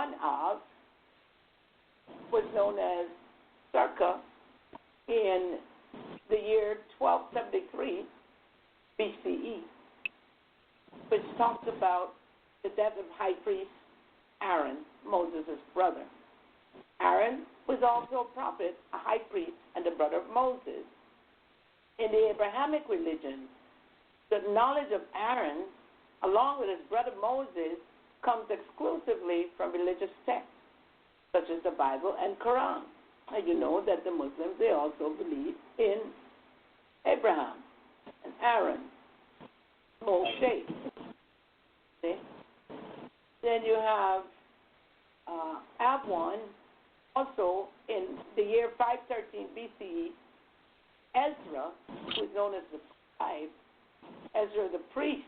one Av was known as circa in the year 1273 BCE, which talks about the death of high priest Aaron, Moses' brother. Aaron was also a prophet, a high priest, and a brother of Moses. In the Abrahamic religion, the knowledge of Aaron, along with his brother Moses, comes exclusively from religious texts, such as the Bible and Quran. And you know that the Muslims, they also believe in Abraham and Aaron, Moshe. See? Then you have Abwan, also in the year 513 BCE, Ezra, who is known as the scribe, Ezra the priest,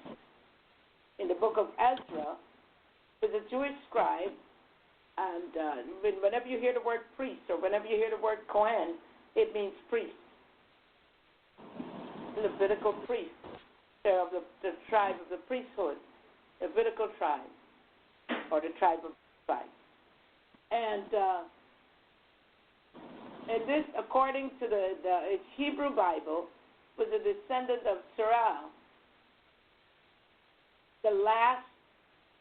in the book of Ezra, was a Jewish scribe, and whenever you hear the word priest or whenever you hear the word Kohen, it means priest. Levitical priest. They're of the tribe of the priesthood, Levitical tribe, or the tribe of Levi. And this, according to the Hebrew Bible, was a descendant of Sarah, the last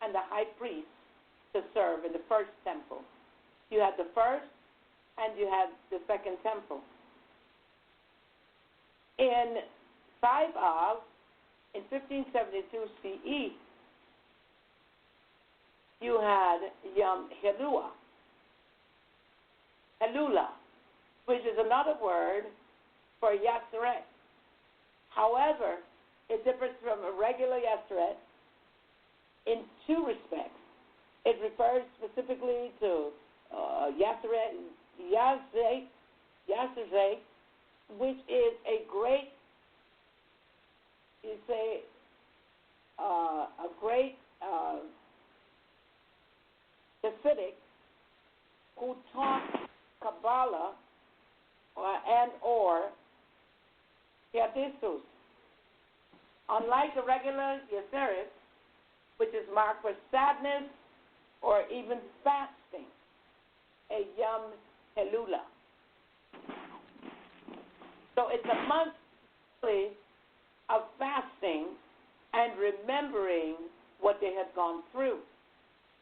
and the high priest to serve in the first temple. You had the first and you had the second temple. In 5 Av, in 1572 CE, you had Yom Helula, which is another word for Yaseret. However, it differs from a regular Yaseret in 2 respects. It refers specifically to Yaseret, which is a great, a great Hasidic who taught Kabbalah or Yadisus. Unlike the regular Yaseret, which is marked for sadness or even fasting, a Yom Helula. So it's a month of fasting and remembering what they had gone through.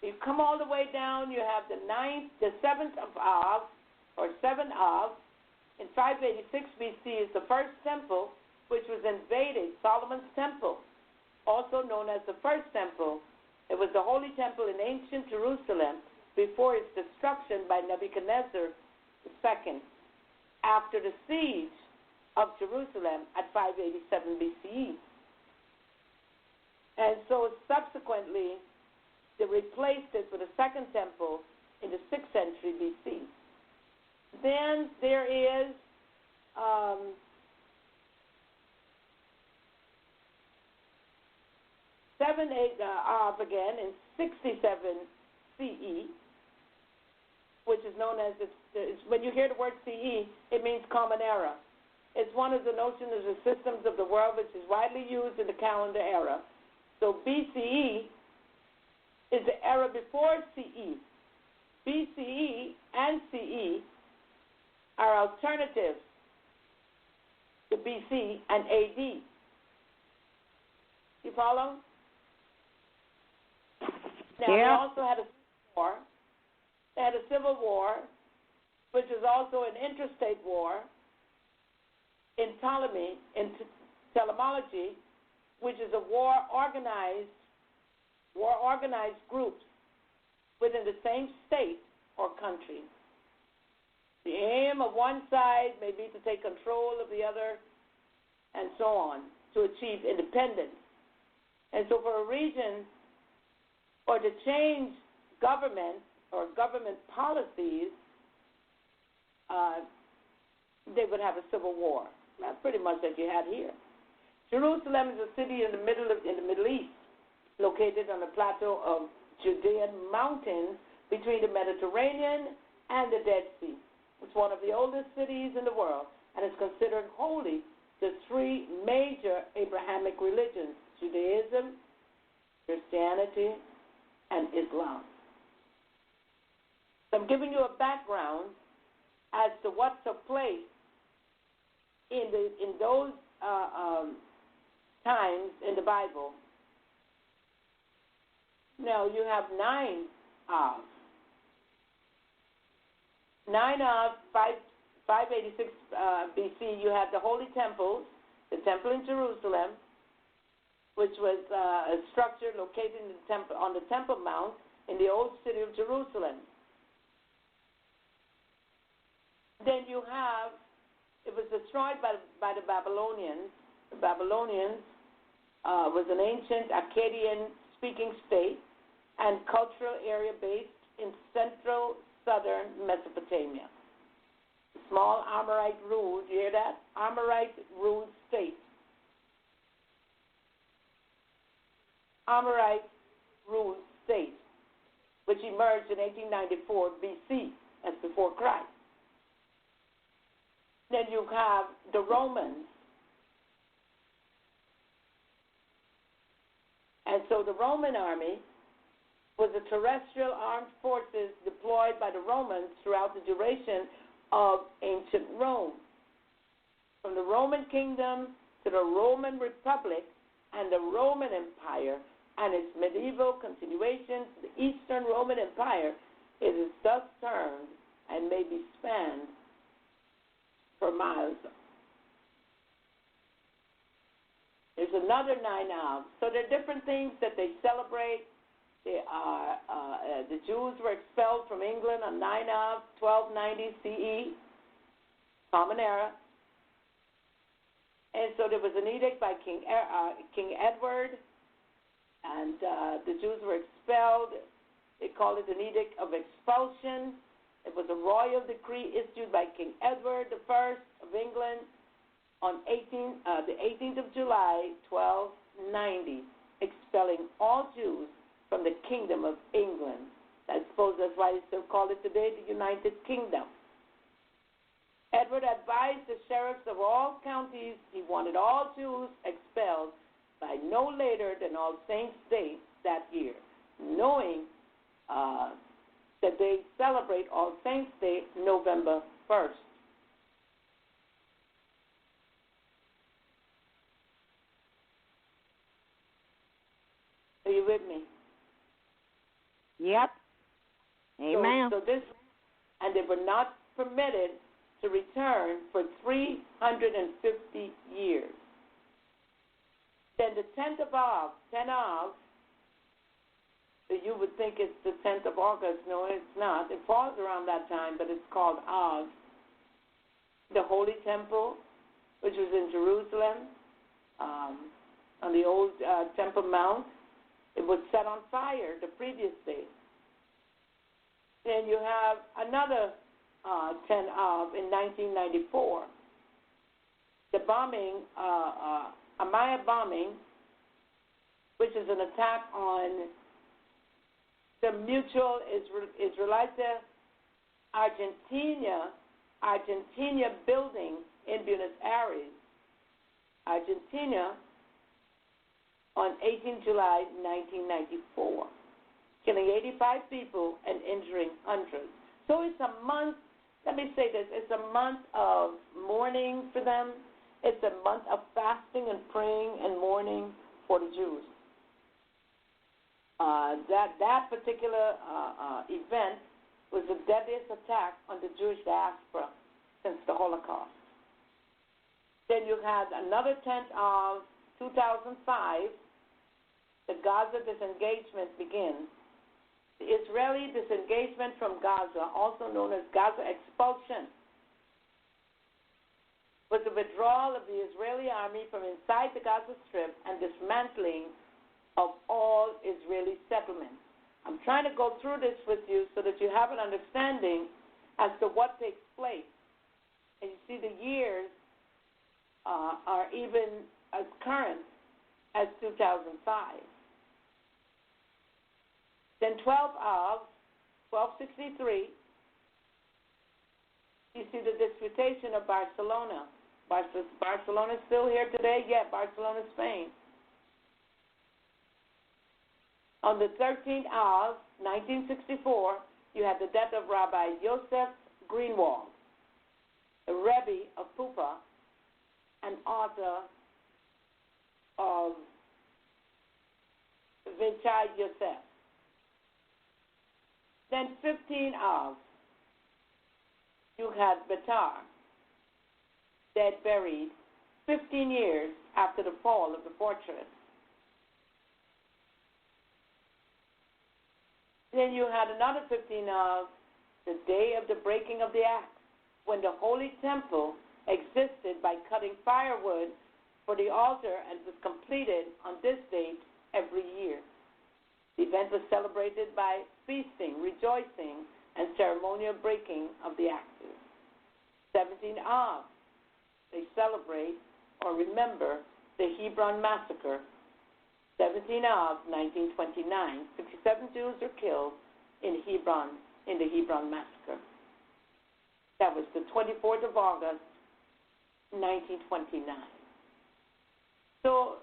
You come all the way down, you have the 7th of Av, or 7 Av, in 586 BC is the first temple, which was invaded, Solomon's temple, also known as the first temple. It was the holy temple in ancient Jerusalem before its destruction by Nebuchadnezzar II after the siege of Jerusalem at 587 BCE. And so subsequently, they replaced it with a second temple in the 6th century BC. Then there is 7 Av again in 67 CE, which is known as, when you hear the word CE, it means Common Era. It's one of the notions of the systems of the world which is widely used in the calendar era. So BCE is the era before CE. BCE and CE are alternatives to BC and AD. You follow? Now, They also had a war. They had a civil war, which is also an interstate war in telemology, which is a war organized groups within the same state or country. The aim of one side may be to take control of the other, and so on, to achieve independence. And so for a region, or to change government or government policies, they would have a civil war. That's pretty much what you had here. Jerusalem is a city in the Middle East, located on the plateau of Judean mountains between the Mediterranean and the Dead Sea. It's one of the oldest cities in the world and is considered holy to 3 major Abrahamic religions: Judaism, Christianity, and Islam. So I'm giving you a background as to what took place in those times in the Bible. Now you have 9 of 586 BC. You had the Holy Temples, the Temple in Jerusalem, which was a structure located in the temple, on the Temple Mount in the old city of Jerusalem. Then you have, it was destroyed by the Babylonians. The Babylonians was an ancient Akkadian-speaking state and cultural area based in central southern Mesopotamia. Small Amorite ruled, you hear that? Amorite ruled state. Amorite ruled state, which emerged in 1894 BC, as before Christ. Then you have the Romans. And so the Roman army was the terrestrial armed forces deployed by the Romans throughout the duration of ancient Rome. From the Roman kingdom to the Roman Republic and the Roman Empire and its medieval continuation to the Eastern Roman Empire, it is thus termed and may be spanned for miles. There's another 9 of. So there are different things that they celebrate. They are, the Jews were expelled from England on 9 of 1290 CE, Common Era. And so there was an edict by King Edward, and the Jews were expelled. They called it an edict of expulsion. It was a royal decree issued by King Edward I of England on the 18th of July, 1290, expelling all Jews from the Kingdom of England. I suppose that's why they still call it today the United Kingdom. Edward advised the sheriffs of all counties he wanted all Jews expelled by no later than All Saints' Day that year, knowing that they celebrate All Saints' Day November 1st. Are you with me? Yep. Amen. So this, and they were not permitted to return for 350 years. Then the 10th of Av, 10 Av, you would think it's the 10th of August. No, it's not. It falls around that time, but it's called Av. The Holy Temple, which was in Jerusalem, on the old Temple Mount, it was set on fire the previous day. Then you have another 10 Av in 1994. The bombing, Amaya bombing, which is an attack on the Mutual Israelita Argentina building in Buenos Aires, Argentina, on 18 July 1994, killing 85 people and injuring hundreds. So it's a month, let me say this, it's a month of mourning for them. It's a month of fasting and praying and mourning for the Jews. That particular event was the deadliest attack on the Jewish diaspora since the Holocaust. Then you had another 10th of 2005, the Gaza disengagement begins. The Israeli disengagement from Gaza, also known as Gaza expulsion, was the withdrawal of the Israeli army from inside the Gaza Strip and dismantling of all Israeli settlements. I'm trying to go through this with you so that you have an understanding as to what takes place. And you see the years are even as current as 2005. Then 12 of 1263, you see the disputation of Barcelona. Barcelona still here today? Yeah, Barcelona, Spain. On the 13th of 1964, you had the death of Rabbi Yosef Greenwald, the Rebbe of Pupa, and author of Vichai Yosef. Then 15 Av, you had Betar, dead buried 15 years after the fall of the fortress. Then you had another 15 Av, the day of the breaking of the axe, when the holy temple existed by cutting firewood for the altar and was completed on this date every year. The event was celebrated by feasting, rejoicing, and ceremonial breaking of the axes. 17 Av, they celebrate or remember the Hebron massacre. 17 Av, 1929, 67 Jews were killed in Hebron, in the Hebron massacre. That was the 24th of August, 1929. So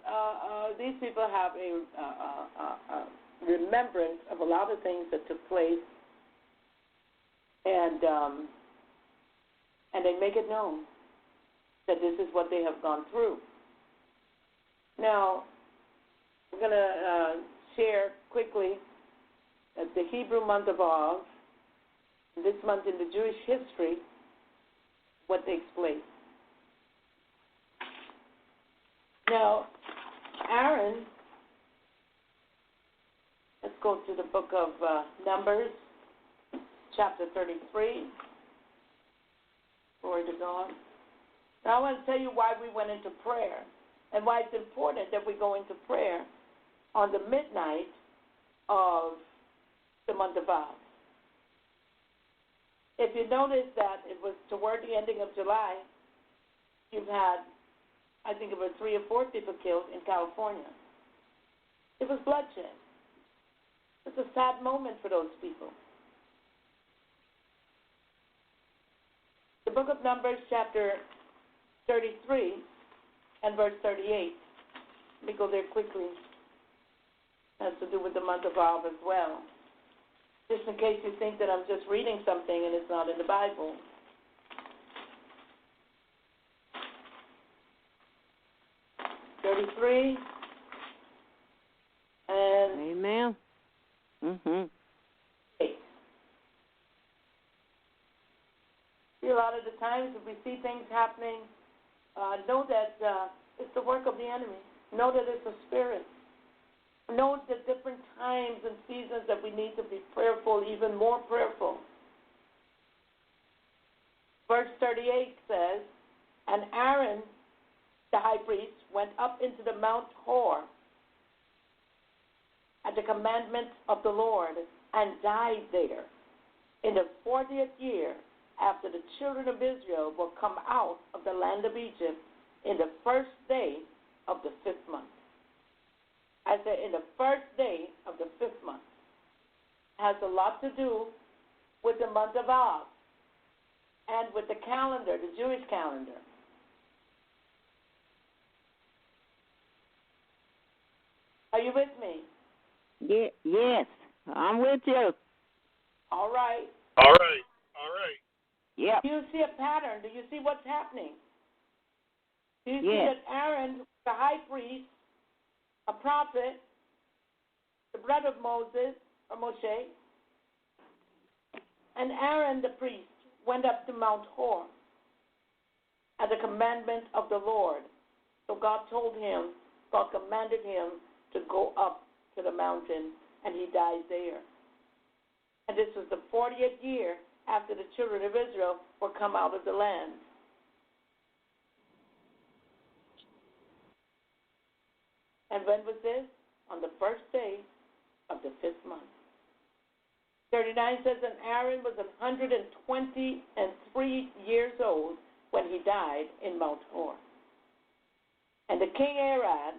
these people have a remembrance of a lot of things that took place, and they make it known that this is what they have gone through. Now, we're going to share quickly that the Hebrew month of Av, this month in the Jewish history, what takes place. Now, Aaron, let's go to the book of Numbers, chapter 33. Glory to God. Now, I want to tell you why we went into prayer and why it's important that we go into prayer on the midnight of the month of Av. If you notice that it was toward the ending of July, you've had, I think it was 3 or 4 people killed in California. It was bloodshed. It's a sad moment for those people. The book of Numbers, chapter 33 and verse 38. Let me go there quickly. It has to do with the month of Av as well. Just in case you think that I'm just reading something and it's not in the Bible. (33) and Amen. See, a lot of the times if we see things happening, know that it's the work of the enemy. Know that it's a spirit. Know the different times and seasons that we need to be prayerful, even more prayerful. Verse 38 says, and Aaron, the high priest, went up into the Mount Hor at the commandment of the Lord and died there in the 40th year after the children of Israel were come out of the land of Egypt in the first day of the 5th month. I said in the first day of the 5th month. Has a lot to do with the month of Av and with the calendar, the Jewish calendar. Are you with me? Yes, I'm with you. All right. All right. Yep. Do you see a pattern? Do you see what's happening? Do you see Yes. that Aaron, the high priest, a prophet, the brother of Moses, or Moshe, and Aaron the priest went up to Mount Hor at the commandment of the Lord. So God commanded him to go up to the mountain, and he died there. And this was the 40th year after the children of Israel were come out of the land. And when was this? On the first day of the 5th month. 39 says, and Aaron was 123 years old when he died in Mount Hor. And the king Arad,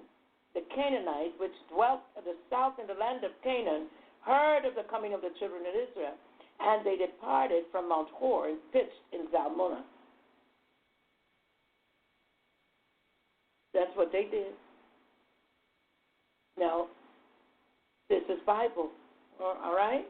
the Canaanite, which dwelt at the south in the land of Canaan, heard of the coming of the children of Israel, and they departed from Mount Hor and pitched in Zalmunna. That's what they did. Now, this is Bible, all right?